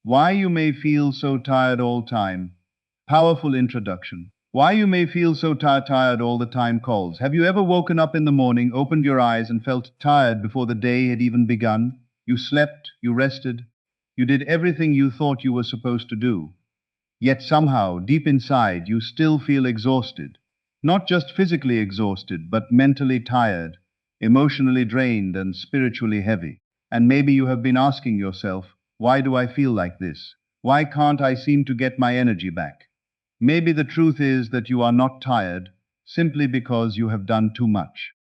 Why you may feel so tired all time. Powerful introduction. Why you may feel so tired all the time calls. Have you ever woken up in the morning, opened your eyes, and felt tired before the day had even begun? You slept, you rested, you did everything you thought you were supposed to do. Yet somehow, deep inside, you still feel exhausted. Not just physically exhausted, but mentally tired, emotionally drained, and spiritually heavy. And maybe you have been asking yourself, why do I feel like this? Why can't I seem to get my energy back? Maybe the truth is that you are not tired simply because you have done too much.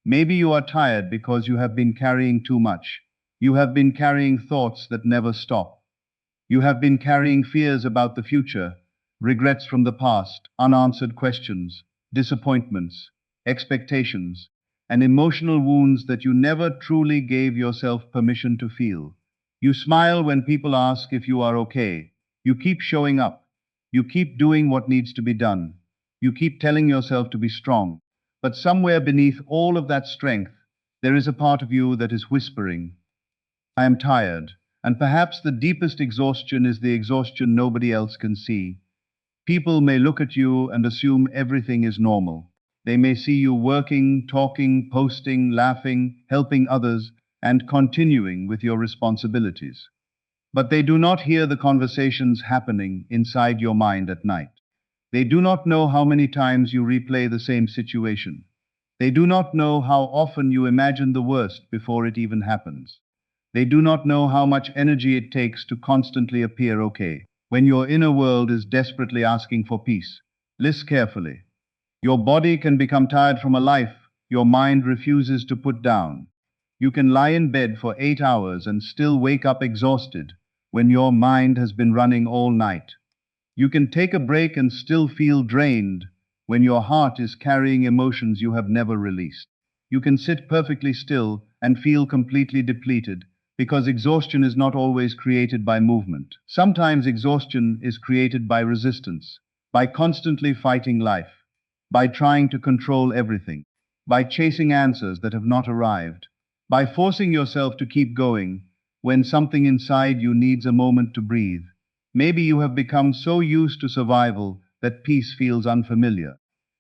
Maybe you are tired because you have been carrying too much. You have been carrying thoughts that never stop. You have been carrying fears about the future, regrets from the past, unanswered questions, disappointments, expectations, and emotional wounds that you never truly gave yourself permission to feel. You smile when people ask if you are okay. You keep showing up. You keep doing what needs to be done. You keep telling yourself to be strong. But somewhere beneath all of that strength, there is a part of you that is whispering, I am tired. And perhaps the deepest exhaustion is the exhaustion nobody else can see. People may look at you and assume everything is normal. They may see you working, talking, posting, laughing, helping others, and continuing with your responsibilities. But they do not hear the conversations happening inside your mind at night. They do not know how many times you replay the same situation. They do not know how often you imagine the worst before it even happens. They do not know how much energy it takes to constantly appear okay, when your inner world is desperately asking for peace. Listen carefully. Your body can become tired from a life your mind refuses to put down. You can lie in bed for 8 hours and still wake up exhausted when your mind has been running all night. You can take a break and still feel drained when your heart is carrying emotions you have never released. You can sit perfectly still and feel completely depleted because exhaustion is not always created by movement. Sometimes exhaustion is created by resistance, by constantly fighting life, by trying to control everything, by chasing answers that have not arrived, by forcing yourself to keep going when something inside you needs a moment to breathe. Maybe you have become so used to survival that peace feels unfamiliar.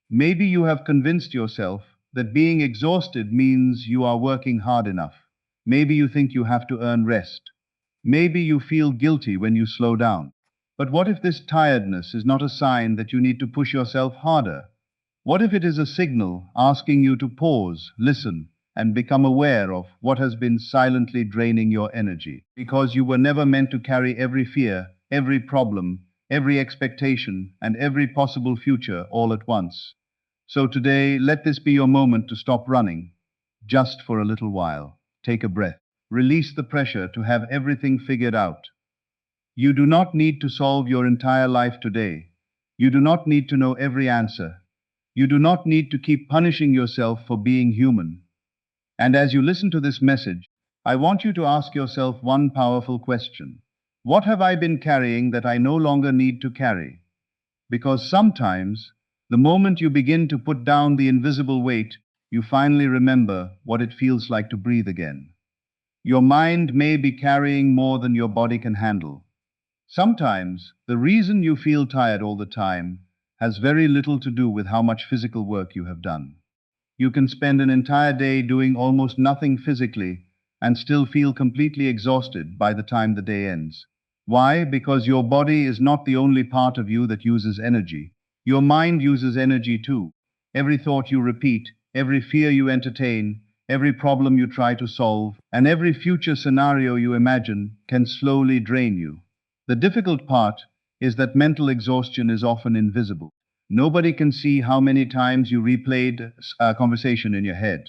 Maybe you have convinced yourself that being exhausted means you are working hard enough. Maybe you think you have to earn rest. Maybe you feel guilty when you slow down. But what if this tiredness is not a sign that you need to push yourself harder? What if it is a signal asking you to pause, listen, and become aware of what has been silently draining your energy? Because you were never meant to carry every fear, every problem, every expectation, and every possible future all at once. So today, let this be your moment to stop running, just for a little while. Take a breath. Release the pressure to have everything figured out. You do not need to solve your entire life today. You do not need to know every answer. You do not need to keep punishing yourself for being human. And as you listen to this message, I want you to ask yourself one powerful question. What have I been carrying that I no longer need to carry? Because sometimes, the moment you begin to put down the invisible weight, you finally remember what it feels like to breathe again. Your mind may be carrying more than your body can handle. Sometimes, the reason you feel tired all the time has very little to do with how much physical work you have done. You can spend an entire day doing almost nothing physically and still feel completely exhausted by the time the day ends. Why? Because your body is not the only part of you that uses energy. Your mind uses energy too. Every thought you repeat, every fear you entertain, every problem you try to solve, and every future scenario you imagine can slowly drain you. The difficult part is that mental exhaustion is often invisible. Nobody can see how many times you replayed a conversation in your head.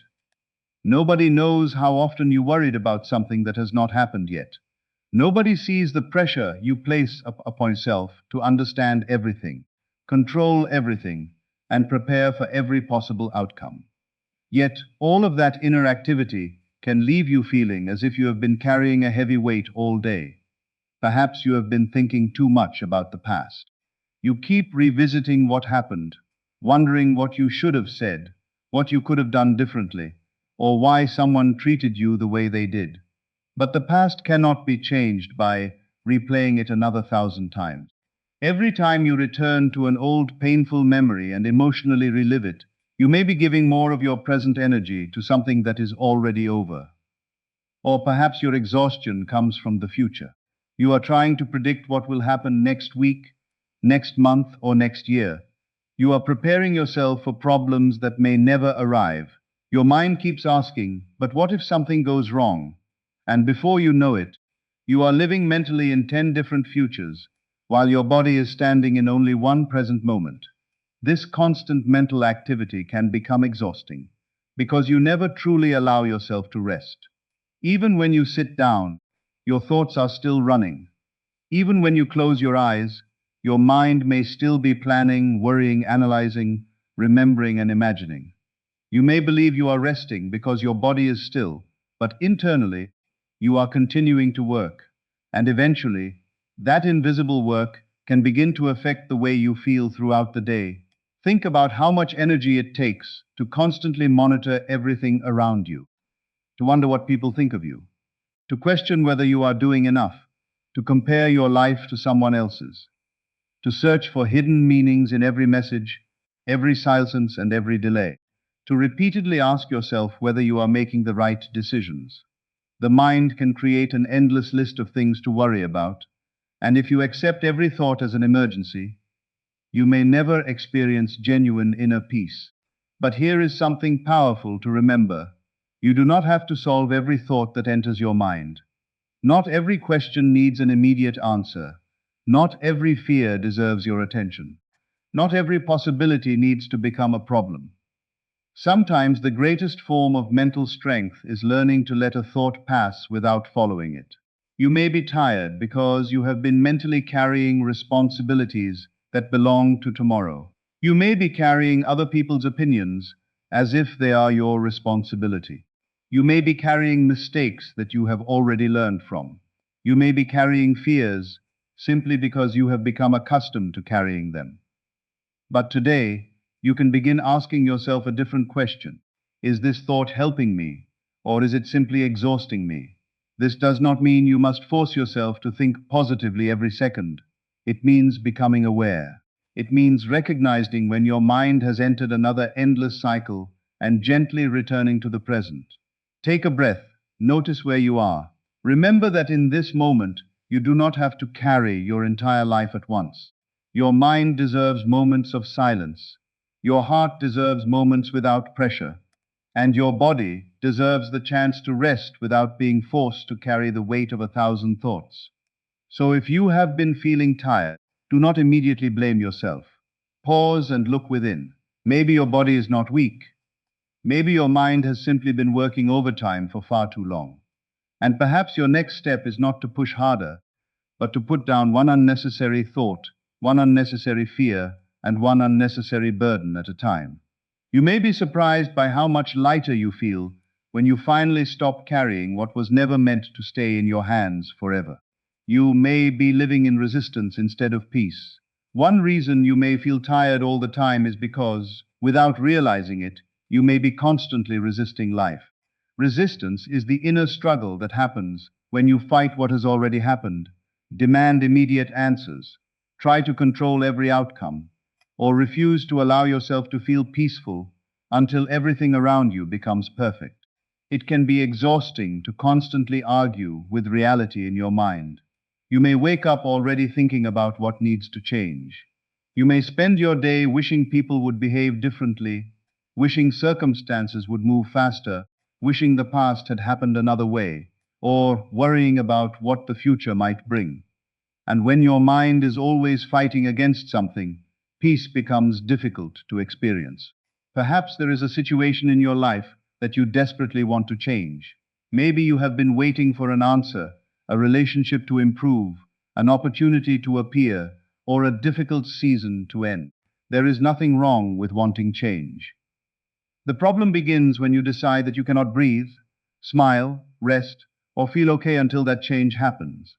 Nobody knows how often you worried about something that has not happened yet. Nobody sees the pressure you place upon yourself to understand everything, control everything, and prepare for every possible outcome. Yet, all of that inner activity can leave you feeling as if you have been carrying a heavy weight all day. Perhaps you have been thinking too much about the past. You keep revisiting what happened, wondering what you should have said, what you could have done differently, or why someone treated you the way they did. But the past cannot be changed by replaying it another thousand times. Every time you return to an old painful memory and emotionally relive it, you may be giving more of your present energy to something that is already over. Or perhaps your exhaustion comes from the future. You are trying to predict what will happen next week, next month, or next year. You are preparing yourself for problems that may never arrive. Your mind keeps asking, but what if something goes wrong? And before you know it, you are living mentally in 10 different futures, while your body is standing in only one present moment. This constant mental activity can become exhausting, because you never truly allow yourself to rest. Even when you sit down, your thoughts are still running. Even when you close your eyes, your mind may still be planning, worrying, analyzing, remembering, and imagining. You may believe you are resting because your body is still, but internally, you are continuing to work. And eventually, that invisible work can begin to affect the way you feel throughout the day. Think about how much energy it takes to constantly monitor everything around you, to wonder what people think of you, to question whether you are doing enough, to compare your life to someone else's, to search for hidden meanings in every message, every silence, and every delay, to repeatedly ask yourself whether you are making the right decisions. The mind can create an endless list of things to worry about, and if you accept every thought as an emergency, you may never experience genuine inner peace. But here is something powerful to remember. You do not have to solve every thought that enters your mind. Not every question needs an immediate answer. Not every fear deserves your attention. Not every possibility needs to become a problem. Sometimes the greatest form of mental strength is learning to let a thought pass without following it. You may be tired because you have been mentally carrying responsibilities that belong to tomorrow. You may be carrying other people's opinions as if they are your responsibility. You may be carrying mistakes that you have already learned from. You may be carrying fears simply because you have become accustomed to carrying them. But today, you can begin asking yourself a different question. Is this thought helping me, or is it simply exhausting me? This does not mean you must force yourself to think positively every second. It means becoming aware. It means recognizing when your mind has entered another endless cycle and gently returning to the present. Take a breath, notice where you are. Remember that in this moment, you do not have to carry your entire life at once. Your mind deserves moments of silence. Your heart deserves moments without pressure. And your body deserves the chance to rest without being forced to carry the weight of 1,000 thoughts. So if you have been feeling tired, do not immediately blame yourself. Pause and look within. Maybe your body is not weak. Maybe your mind has simply been working overtime for far too long. And perhaps your next step is not to push harder, but to put down one unnecessary thought, one unnecessary fear, and one unnecessary burden at a time. You may be surprised by how much lighter you feel when you finally stop carrying what was never meant to stay in your hands forever. You may be living in resistance instead of peace. One reason you may feel tired all the time is because, without realizing it, you may be constantly resisting life. Resistance is the inner struggle that happens when you fight what has already happened, demand immediate answers, try to control every outcome, or refuse to allow yourself to feel peaceful until everything around you becomes perfect. It can be exhausting to constantly argue with reality in your mind. You may wake up already thinking about what needs to change. You may spend your day wishing people would behave differently, wishing circumstances would move faster, wishing the past had happened another way, or worrying about what the future might bring. And when your mind is always fighting against something, peace becomes difficult to experience. Perhaps there is a situation in your life that you desperately want to change. Maybe you have been waiting for an answer, a relationship to improve, an opportunity to appear, or a difficult season to end. There is nothing wrong with wanting change. The problem begins when you decide that you cannot breathe, smile, rest, or feel okay until that change happens.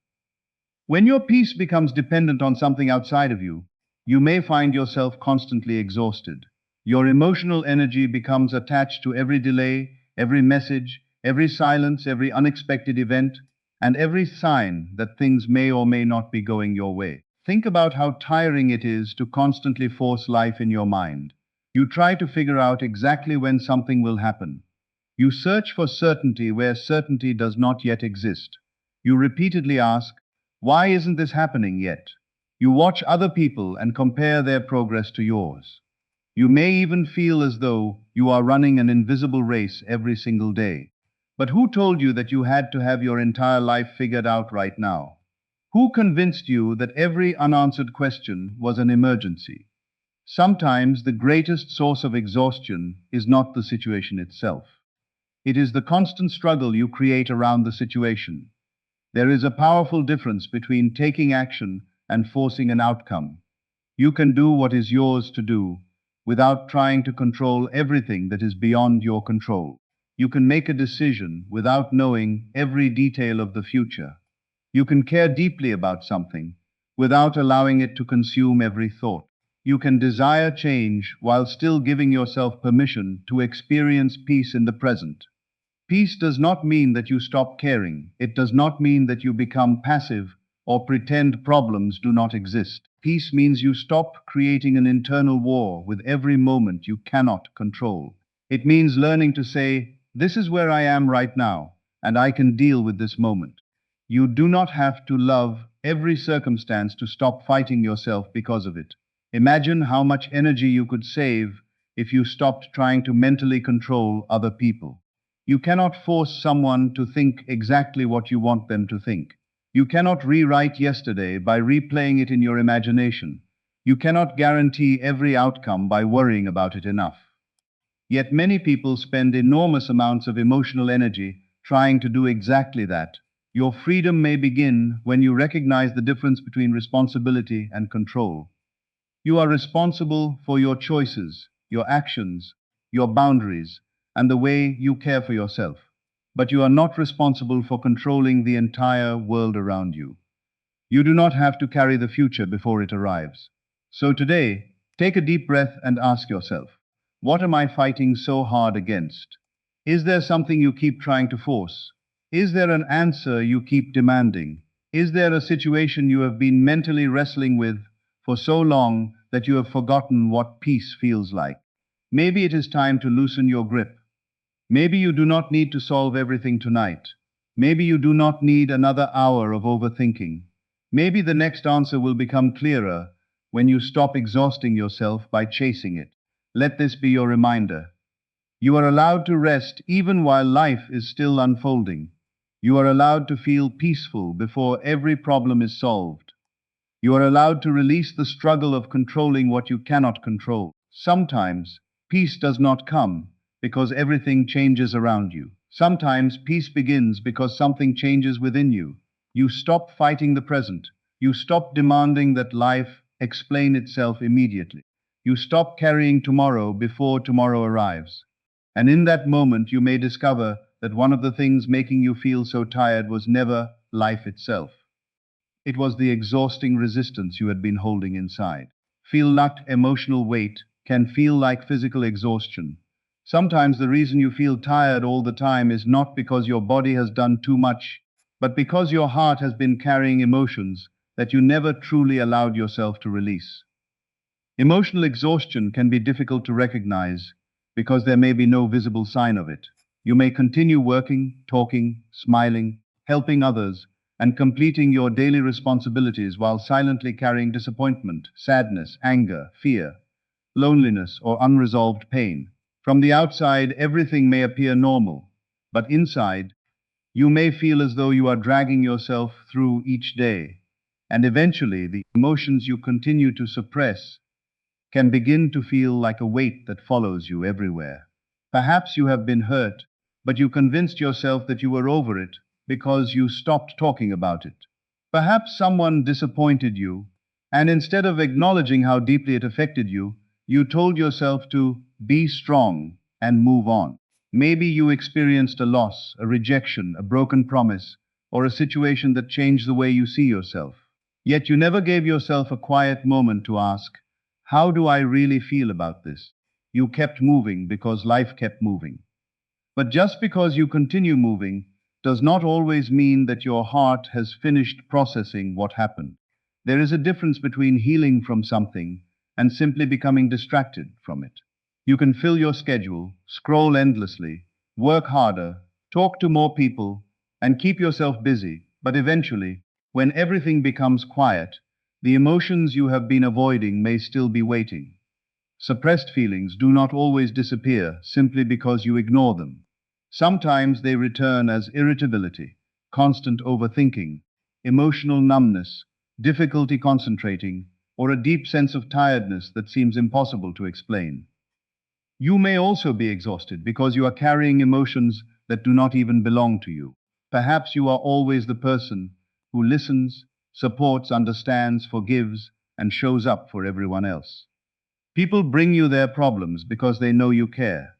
When your peace becomes dependent on something outside of you, you may find yourself constantly exhausted. Your emotional energy becomes attached to every delay, every message, every silence, every unexpected event. and every sign that things may or may not be going your way. Think about how tiring it is to constantly force life in your mind. You try to figure out exactly when something will happen. You search for certainty where certainty does not yet exist. You repeatedly ask, why isn't this happening yet? You watch other people and compare their progress to yours. You may even feel as though you are running an invisible race every single day. But who told you that you had to have your entire life figured out right now? Who convinced you that every unanswered question was an emergency? Sometimes the greatest source of exhaustion is not the situation itself. It is the constant struggle you create around the situation. There is a powerful difference between taking action and forcing an outcome. You can do what is yours to do without trying to control everything that is beyond your control. You can make a decision without knowing every detail of the future. You can care deeply about something without allowing it to consume every thought. You can desire change while still giving yourself permission to experience peace in the present. Peace does not mean that you stop caring. It does not mean that you become passive or pretend problems do not exist. Peace means you stop creating an internal war with every moment you cannot control. It means learning to say, this is where I am right now, and I can deal with this moment. You do not have to love every circumstance to stop fighting yourself because of it. Imagine how much energy you could save if you stopped trying to mentally control other people. You cannot force someone to think exactly what you want them to think. You cannot rewrite yesterday by replaying it in your imagination. You cannot guarantee every outcome by worrying about it enough. Yet many people spend enormous amounts of emotional energy trying to do exactly that. Your freedom may begin when you recognize the difference between responsibility and control. You are responsible for your choices, your actions, your boundaries, and the way you care for yourself. But you are not responsible for controlling the entire world around you. You do not have to carry the future before it arrives. So today, take a deep breath and ask yourself, what am I fighting so hard against? Is there something you keep trying to force? Is there an answer you keep demanding? Is there a situation you have been mentally wrestling with for so long that you have forgotten what peace feels like? Maybe it is time to loosen your grip. Maybe you do not need to solve everything tonight. Maybe you do not need another hour of overthinking. Maybe the next answer will become clearer when you stop exhausting yourself by chasing it. Let this be your reminder. You are allowed to rest even while life is still unfolding. You are allowed to feel peaceful before every problem is solved. You are allowed to release the struggle of controlling what you cannot control. Sometimes, peace does not come because everything changes around you. Sometimes, peace begins because something changes within you. You stop fighting the present. You stop demanding that life explain itself immediately. You stop carrying tomorrow before tomorrow arrives. And in that moment, you may discover that one of the things making you feel so tired was never life itself. It was the exhausting resistance you had been holding inside. Feel like emotional weight can feel like physical exhaustion. Sometimes the reason you feel tired all the time is not because your body has done too much, but because your heart has been carrying emotions that you never truly allowed yourself to release. Emotional exhaustion can be difficult to recognize because there may be no visible sign of it. You may continue working, talking, smiling, helping others, and completing your daily responsibilities while silently carrying disappointment, sadness, anger, fear, loneliness, or unresolved pain. From the outside, everything may appear normal, but inside, you may feel as though you are dragging yourself through each day, and eventually the emotions you continue to suppress can begin to feel like a weight that follows you everywhere. Perhaps you have been hurt, but you convinced yourself that you were over it because you stopped talking about it. Perhaps someone disappointed you, and instead of acknowledging how deeply it affected you, you told yourself to be strong and move on. Maybe you experienced a loss, a rejection, a broken promise, or a situation that changed the way you see yourself. Yet you never gave yourself a quiet moment to ask, how do I really feel about this? You kept moving because life kept moving. But just because you continue moving does not always mean that your heart has finished processing what happened. There is a difference between healing from something and simply becoming distracted from it. You can fill your schedule, scroll endlessly, work harder, talk to more people, and keep yourself busy, but eventually, when everything becomes quiet, the emotions you have been avoiding may still be waiting. Suppressed feelings do not always disappear simply because you ignore them. Sometimes they return as irritability, constant overthinking, emotional numbness, difficulty concentrating, or a deep sense of tiredness that seems impossible to explain. You may also be exhausted because you are carrying emotions that do not even belong to you. Perhaps you are always the person who listens, supports, understands, forgives, and shows up for everyone else. People bring you their problems because they know you care.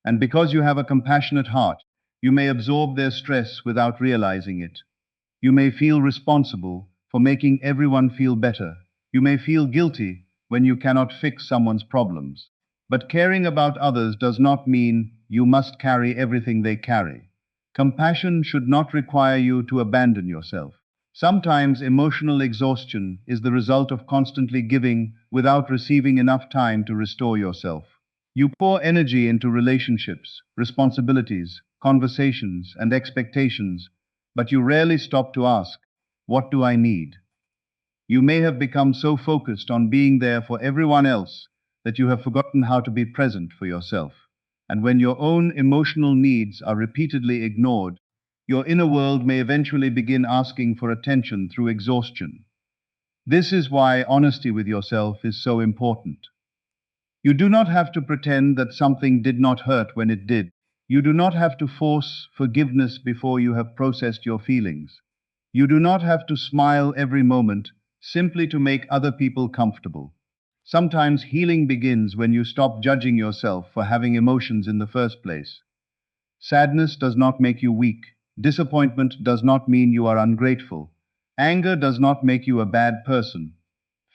And because you have a compassionate heart, you may absorb their stress without realizing it. You may feel responsible for making everyone feel better. You may feel guilty when you cannot fix someone's problems. But caring about others does not mean you must carry everything they carry. Compassion should not require you to abandon yourself. Sometimes emotional exhaustion is the result of constantly giving without receiving enough time to restore yourself. You pour energy into relationships, responsibilities, conversations, and expectations, but you rarely stop to ask, what do I need? You may have become so focused on being there for everyone else that you have forgotten how to be present for yourself. And when your own emotional needs are repeatedly ignored, your inner world may eventually begin asking for attention through exhaustion. This is why honesty with yourself is so important. You do not have to pretend that something did not hurt when it did. You do not have to force forgiveness before you have processed your feelings. You do not have to smile every moment simply to make other people comfortable. Sometimes healing begins when you stop judging yourself for having emotions in the first place. Sadness does not make you weak. Disappointment does not mean you are ungrateful. Anger does not make you a bad person.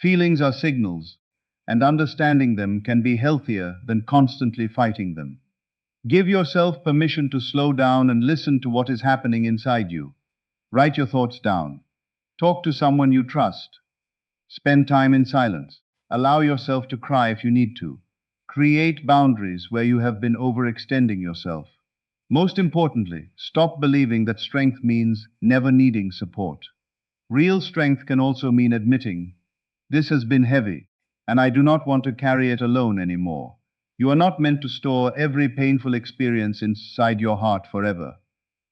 Feelings are signals, and understanding them can be healthier than constantly fighting them. Give yourself permission to slow down and listen to what is happening inside you. Write your thoughts down. Talk to someone you trust. Spend time in silence. Allow yourself to cry if you need to. Create boundaries where you have been overextending yourself. Most importantly, stop believing that strength means never needing support. Real strength can also mean admitting, this has been heavy, and I do not want to carry it alone anymore. You are not meant to store every painful experience inside your heart forever.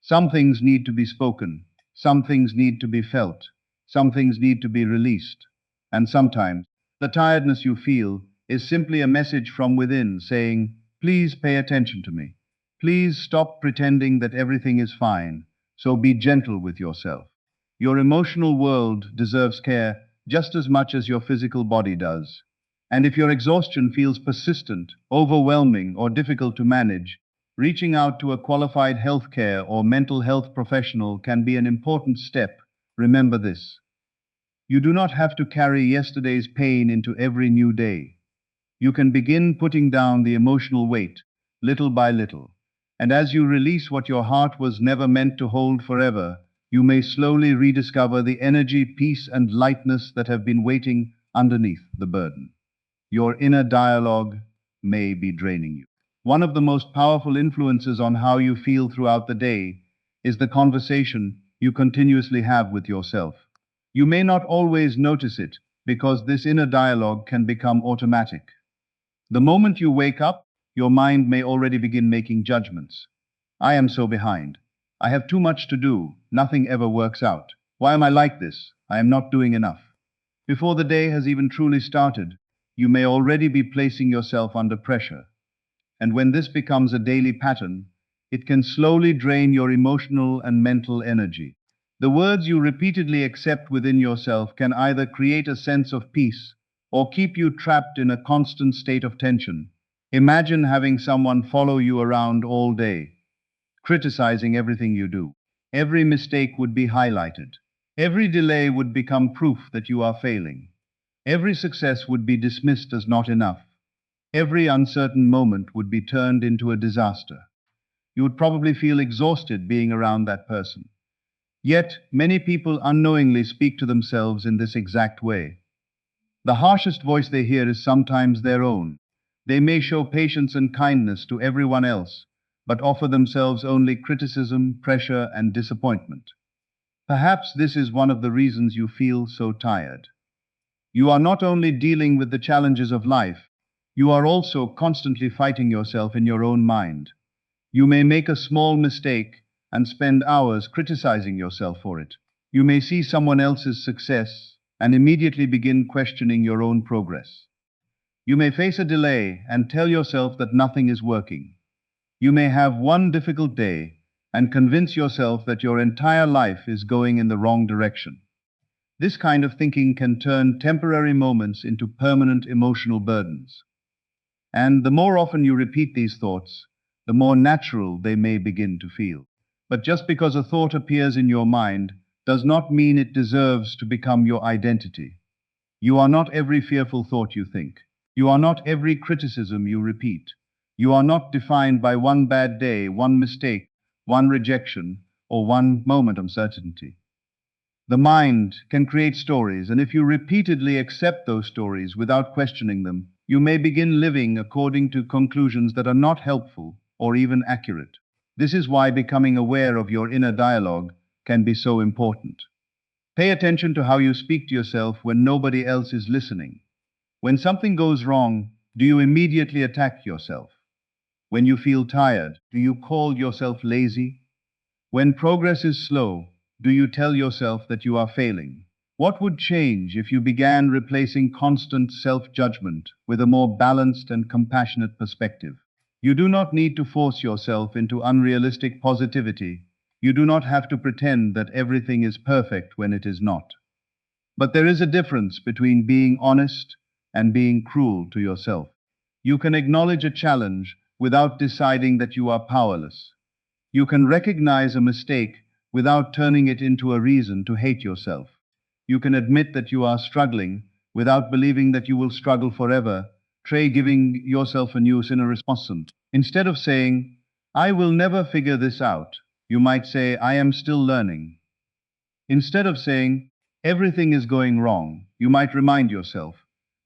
Some things need to be spoken, some things need to be felt, some things need to be released. And sometimes, the tiredness you feel is simply a message from within saying, please pay attention to me. Please stop pretending that everything is fine, so be gentle with yourself. Your emotional world deserves care just as much as your physical body does. And if your exhaustion feels persistent, overwhelming, or difficult to manage, reaching out to a qualified healthcare or mental health professional can be an important step. Remember this. You do not have to carry yesterday's pain into every new day. You can begin putting down the emotional weight, little by little. And as you release what your heart was never meant to hold forever, you may slowly rediscover the energy, peace, and lightness that have been waiting underneath the burden. Your inner dialogue may be draining you. One of the most powerful influences on how you feel throughout the day is the conversation you continuously have with yourself. You may not always notice it because this inner dialogue can become automatic. The moment you wake up, your mind may already begin making judgments. I am so behind. I have too much to do. Nothing ever works out. Why am I like this? I am not doing enough. Before the day has even truly started, you may already be placing yourself under pressure. And when this becomes a daily pattern, it can slowly drain your emotional and mental energy. The words you repeatedly accept within yourself can either create a sense of peace or keep you trapped in a constant state of tension. Imagine having someone follow you around all day, criticizing everything you do. Every mistake would be highlighted. Every delay would become proof that you are failing. Every success would be dismissed as not enough. Every uncertain moment would be turned into a disaster. You would probably feel exhausted being around that person. Yet, many people unknowingly speak to themselves in this exact way. The harshest voice they hear is sometimes their own. They may show patience and kindness to everyone else, but offer themselves only criticism, pressure, and disappointment. Perhaps this is one of the reasons you feel so tired. You are not only dealing with the challenges of life, you are also constantly fighting yourself in your own mind. You may make a small mistake and spend hours criticizing yourself for it. You may see someone else's success and immediately begin questioning your own progress. You may face a delay and tell yourself that nothing is working. You may have one difficult day and convince yourself that your entire life is going in the wrong direction. This kind of thinking can turn temporary moments into permanent emotional burdens. And the more often you repeat these thoughts, the more natural they may begin to feel. But just because a thought appears in your mind does not mean it deserves to become your identity. You are not every fearful thought you think. You are not every criticism you repeat. You are not defined by one bad day, one mistake, one rejection, or one moment of uncertainty. The mind can create stories, and if you repeatedly accept those stories without questioning them, you may begin living according to conclusions that are not helpful or even accurate. This is why becoming aware of your inner dialogue can be so important. Pay attention to how you speak to yourself when nobody else is listening. When something goes wrong, do you immediately attack yourself? When you feel tired, do you call yourself lazy? When progress is slow, do you tell yourself that you are failing? What would change if you began replacing constant self-judgment with a more balanced and compassionate perspective? You do not need to force yourself into unrealistic positivity. You do not have to pretend that everything is perfect when it is not. But there is a difference between being honest and being cruel to yourself. You can acknowledge a challenge without deciding that you are powerless. You can recognize a mistake without turning it into a reason to hate yourself. You can admit that you are struggling without believing that you will struggle forever. Try giving yourself a new inner response. Instead of saying, I will never figure this out, you might say, I am still learning. Instead of saying, everything is going wrong, you might remind yourself,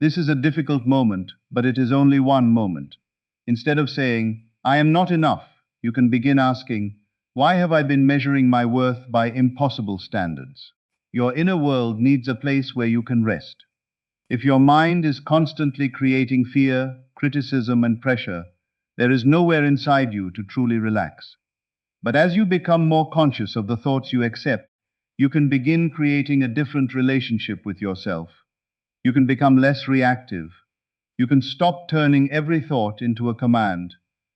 this is a difficult moment, but it is only one moment. Instead of saying, I am not enough, you can begin asking, why have I been measuring my worth by impossible standards? Your inner world needs a place where you can rest. If your mind is constantly creating fear, criticism, and pressure, there is nowhere inside you to truly relax. But as you become more conscious of the thoughts you accept, you can begin creating a different relationship with yourself. You can become less reactive. You can stop turning every thought into a command.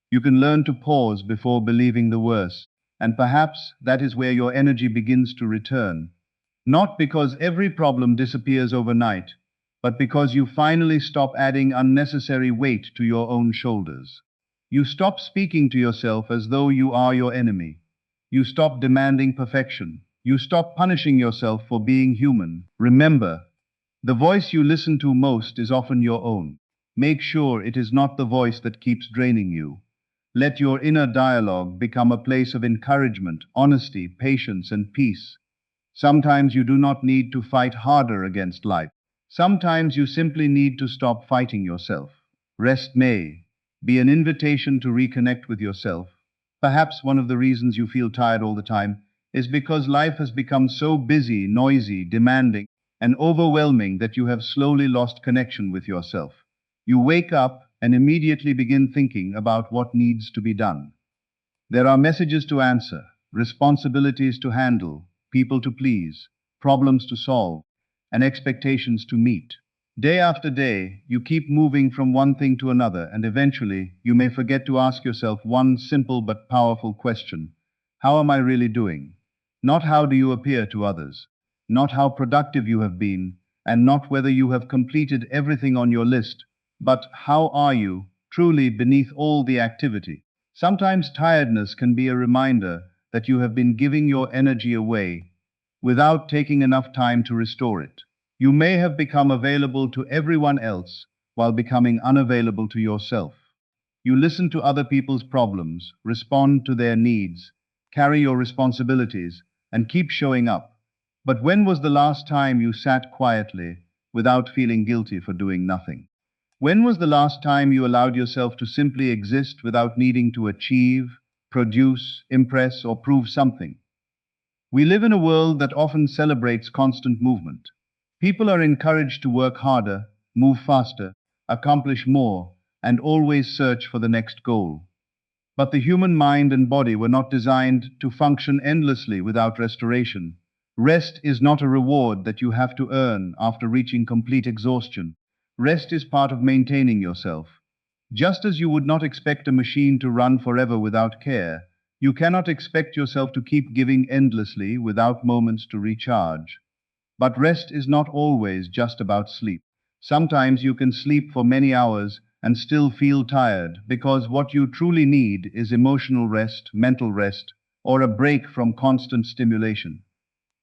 You can learn to pause before believing the worst. And perhaps that is where your energy begins to return. Not because every problem disappears overnight, but because you finally stop adding unnecessary weight to your own shoulders. You stop speaking to yourself as though you are your enemy. You stop demanding perfection. You stop punishing yourself for being human. Remember, the voice you listen to most is often your own. Make sure it is not the voice that keeps draining you. Let your inner dialogue become a place of encouragement, honesty, patience, and peace. Sometimes you do not need to fight harder against life. Sometimes you simply need to stop fighting yourself. Rest may be an invitation to reconnect with yourself. Perhaps one of the reasons you feel tired all the time is because life has become so busy, noisy, demanding, and overwhelming that you have slowly lost connection with yourself. You wake up and immediately begin thinking about what needs to be done. There are messages to answer, responsibilities to handle, people to please, problems to solve, and expectations to meet. Day after day, you keep moving from one thing to another, and eventually, you may forget to ask yourself one simple but powerful question. How am I really doing? Not how do you appear to others, not how productive you have been, and not whether you have completed everything on your list, but how are you truly beneath all the activity? Sometimes tiredness can be a reminder that you have been giving your energy away without taking enough time to restore it. You may have become available to everyone else while becoming unavailable to yourself. You listen to other people's problems, respond to their needs, carry your responsibilities, and keep showing up. But when was the last time you sat quietly without feeling guilty for doing nothing? When was the last time you allowed yourself to simply exist without needing to achieve, produce, impress, or prove something? We live in a world that often celebrates constant movement. People are encouraged to work harder, move faster, accomplish more, and always search for the next goal. But the human mind and body were not designed to function endlessly without restoration. Rest is not a reward that you have to earn after reaching complete exhaustion. Rest is part of maintaining yourself. Just as you would not expect a machine to run forever without care, you cannot expect yourself to keep giving endlessly without moments to recharge. But rest is not always just about sleep. Sometimes you can sleep for many hours and still feel tired because what you truly need is emotional rest, mental rest, or a break from constant stimulation.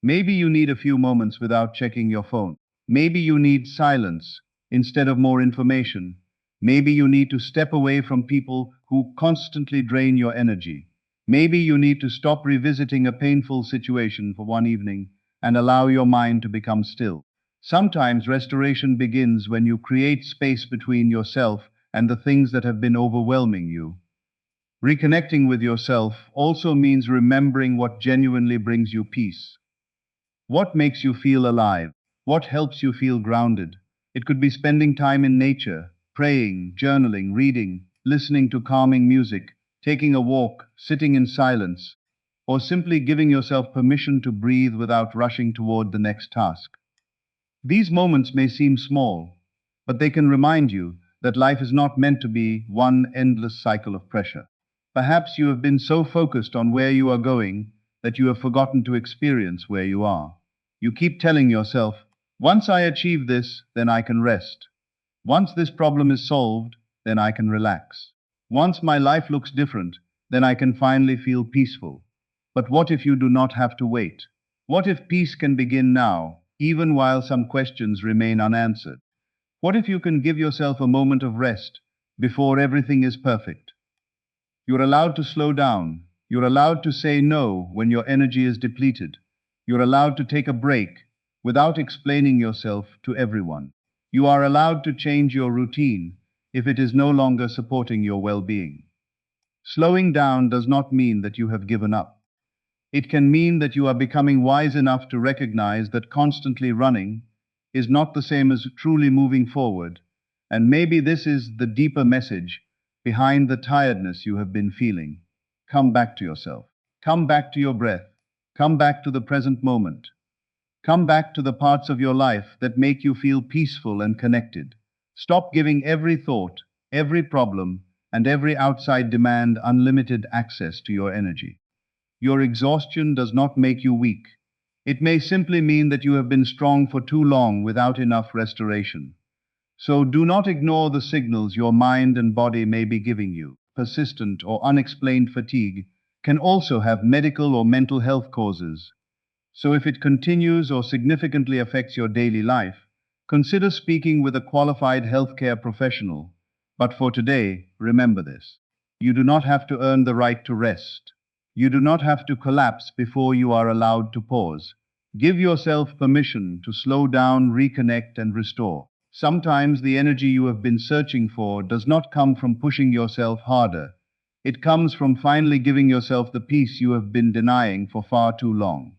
Maybe you need a few moments without checking your phone. Maybe you need silence instead of more information. Maybe you need to step away from people who constantly drain your energy. Maybe you need to stop revisiting a painful situation for one evening and allow your mind to become still. Sometimes restoration begins when you create space between yourself and the things that have been overwhelming you. Reconnecting with yourself also means remembering what genuinely brings you peace. What makes you feel alive? What helps you feel grounded? It could be spending time in nature, praying, journaling, reading, listening to calming music, taking a walk, sitting in silence, or simply giving yourself permission to breathe without rushing toward the next task. These moments may seem small, but they can remind you that life is not meant to be one endless cycle of pressure. Perhaps you have been so focused on where you are going that you have forgotten to experience where you are. You keep telling yourself, once I achieve this, then I can rest. Once this problem is solved, then I can relax. Once my life looks different, then I can finally feel peaceful. But what if you do not have to wait? What if peace can begin now, even while some questions remain unanswered? What if you can give yourself a moment of rest before everything is perfect? You're allowed to slow down. You're allowed to say no when your energy is depleted. You're allowed to take a break without explaining yourself to everyone. You are allowed to change your routine if it is no longer supporting your well-being. Slowing down does not mean that you have given up. It can mean that you are becoming wise enough to recognize that constantly running is not the same as truly moving forward, and maybe this is the deeper message behind the tiredness you have been feeling. Come back to yourself. Come back to your breath. Come back to the present moment. Come back to the parts of your life that make you feel peaceful and connected. Stop giving every thought, every problem, and every outside demand unlimited access to your energy. Your exhaustion does not make you weak. It may simply mean that you have been strong for too long without enough restoration. So do not ignore the signals your mind and body may be giving you. Persistent or unexplained fatigue can also have medical or mental health causes. So if it continues or significantly affects your daily life, consider speaking with a qualified healthcare professional. But for today, remember this. You do not have to earn the right to rest. You do not have to collapse before you are allowed to pause. Give yourself permission to slow down, reconnect, and restore. Sometimes the energy you have been searching for does not come from pushing yourself harder. It comes from finally giving yourself the peace you have been denying for far too long.